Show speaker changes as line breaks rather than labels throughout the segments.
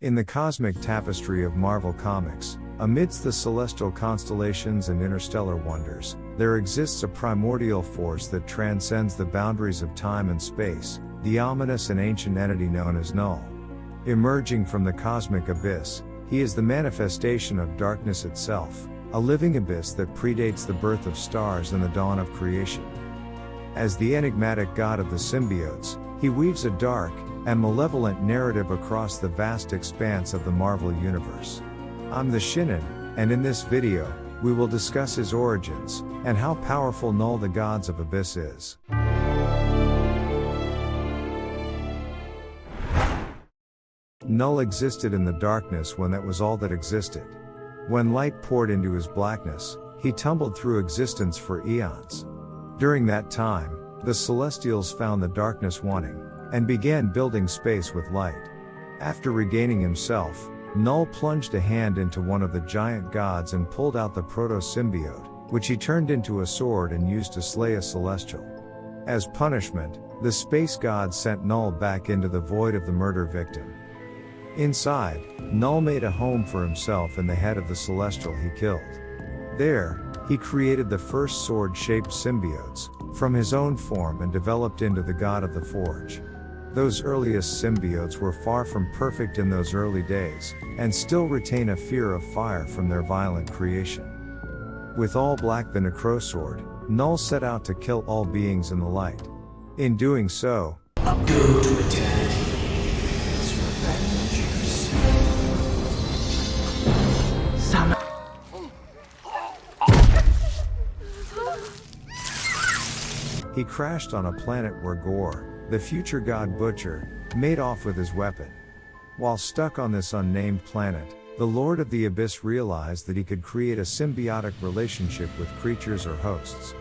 In the cosmic tapestry of Marvel Comics, amidst the celestial constellations and interstellar wonders, there exists a primordial force that transcends the boundaries of time and space, the ominous and ancient entity known as Knull. Emerging from the cosmic abyss, he is the manifestation of darkness itself, a living abyss that predates the birth of stars and the dawn of creation. As the enigmatic god of the symbiotes, he weaves a dark and malevolent narrative across the vast expanse of the Marvel Universe. I'm the Shinnin, and in this video, we will discuss his origins, and how powerful Knull the Gods of Abyss is. Knull existed in the darkness when that was all that existed. When light poured into his blackness, he tumbled through existence for eons. During that time, the Celestials found the darkness wanting, and began building space with light. After regaining himself, Knull plunged a hand into one of the giant gods and pulled out the proto-symbiote, which he turned into a sword and used to slay a celestial. As punishment, the space god sent Knull back into the void of the murder victim. Inside, Knull made a home for himself in the head of the celestial he killed. There, he created the first sword-shaped symbiotes, from his own form and developed into the god of the forge. Those earliest symbiotes were far from perfect in those early days, and still retain a fear of fire from their violent creation. With All Black the Necrosword, Knull set out to kill all beings in the light. In doing so,
I'll go to eternity. It's revenge. Son.
He crashed on a planet where Gore, the future god Butcher, made off with his weapon. While stuck on this unnamed planet, the Lord of the Abyss realized that he could create a symbiotic relationship with creatures or hosts.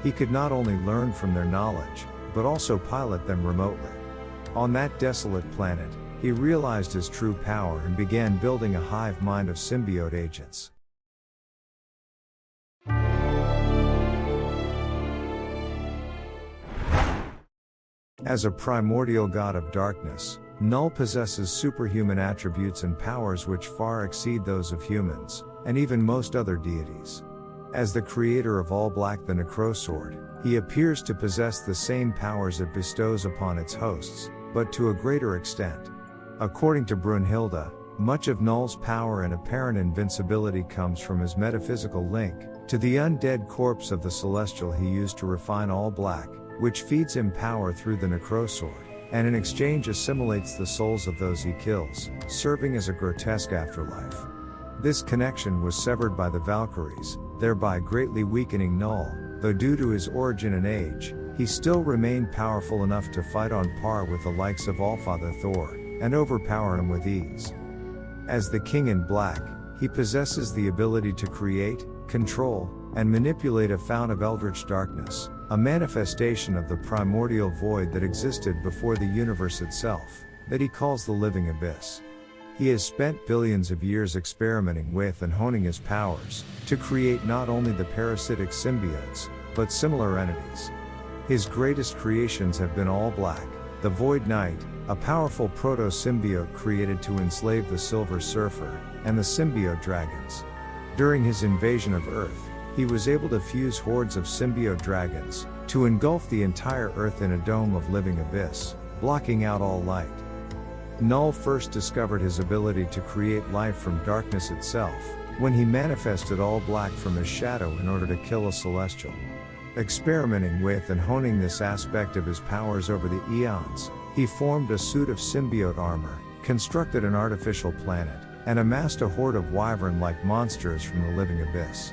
He could not only learn from their knowledge, but also pilot them remotely. On that desolate planet, he realized his true power and began building a hive mind of symbiote agents. As a primordial god of darkness, Knull possesses superhuman attributes and powers which far exceed those of humans, and even most other deities. As the creator of All Black the Necrosword, he appears to possess the same powers it bestows upon its hosts, but to a greater extent. According to Brunhilde, much of Knull's power and apparent invincibility comes from his metaphysical link to the undead corpse of the celestial he used to refine All Black, which feeds him power through the Necrosword, and in exchange assimilates the souls of those he kills, serving as a grotesque afterlife. This connection was severed by the Valkyries, thereby greatly weakening Knull, though due to his origin and age, he still remained powerful enough to fight on par with the likes of Allfather Thor, and overpower him with ease. As the King in Black, he possesses the ability to create, control, and manipulate a fount of eldritch darkness, a manifestation of the primordial void that existed before the universe itself, that he calls the living abyss. He has spent billions of years experimenting with and honing his powers, to create not only the parasitic symbiotes, but similar entities. His greatest creations have been All Black, the Void Knight, a powerful proto-symbiote created to enslave the Silver Surfer, and the symbiote dragons. During his invasion of Earth, he was able to fuse hordes of symbiote dragons, to engulf the entire Earth in a dome of living abyss, blocking out all light. Knull first discovered his ability to create life from darkness itself, when he manifested All Black from his shadow in order to kill a celestial. Experimenting with and honing this aspect of his powers over the eons, he formed a suit of symbiote armor, constructed an artificial planet, and amassed a horde of wyvern-like monsters from the living abyss.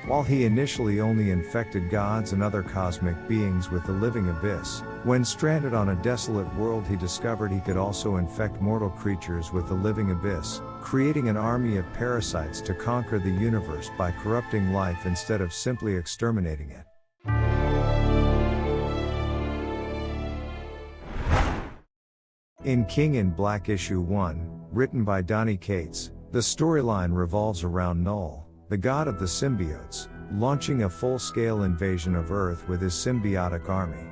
While he initially only infected gods and other cosmic beings with the living abyss, when stranded on a desolate world he discovered he could also infect mortal creatures with the living abyss, creating an army of parasites to conquer the universe by corrupting life instead of simply exterminating it. In King in Black Issue 1, written by Donny Cates, the storyline revolves around Knull, the god of the symbiotes, launching a full-scale invasion of Earth with his symbiotic army.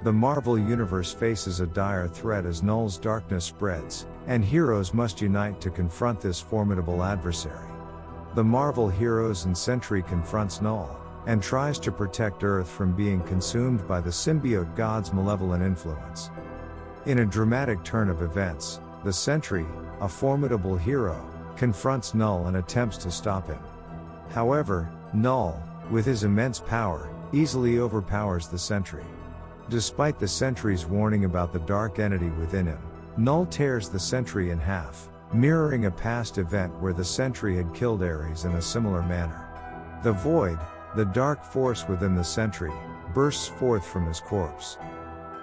The Marvel Universe faces a dire threat as Knull's darkness spreads, and heroes must unite to confront this formidable adversary. The Marvel heroes and Sentry confronts Knull, and tries to protect Earth from being consumed by the symbiote god's malevolent influence. In a dramatic turn of events, the Sentry, a formidable hero, confronts Knull and attempts to stop him. However, Knull, with his immense power, easily overpowers the Sentry. Despite the Sentry's warning about the dark entity within him, Knull tears the Sentry in half, mirroring a past event where the Sentry had killed Ares in a similar manner. The Void, the dark force within the Sentry, bursts forth from his corpse.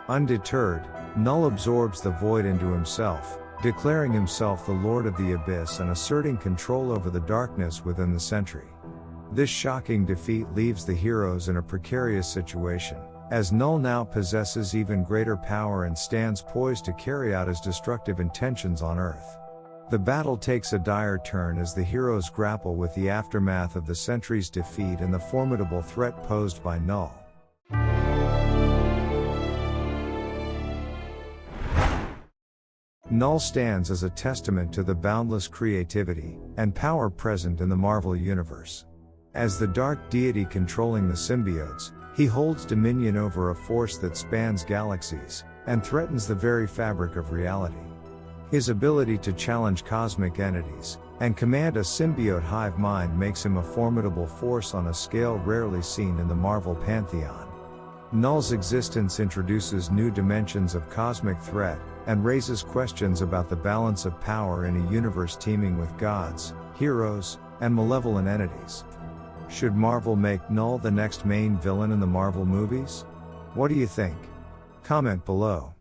Undeterred, Knull absorbs the Void into himself, declaring himself the Lord of the Abyss and asserting control over the darkness within the Sentry. This shocking defeat leaves the heroes in a precarious situation, as Knull now possesses even greater power and stands poised to carry out his destructive intentions on Earth. The battle takes a dire turn as the heroes grapple with the aftermath of the Sentry's defeat and the formidable threat posed by Knull. Knull stands as a testament to the boundless creativity and power present in the Marvel Universe. As the dark deity controlling the symbiotes, he holds dominion over a force that spans galaxies, and threatens the very fabric of reality. His ability to challenge cosmic entities, and command a symbiote hive mind makes him a formidable force on a scale rarely seen in the Marvel pantheon. Knull's existence introduces new dimensions of cosmic threat, and raises questions about the balance of power in a universe teeming with gods, heroes, and malevolent entities. Should Marvel make Knull the next main villain in the Marvel movies? What do you think? Comment below.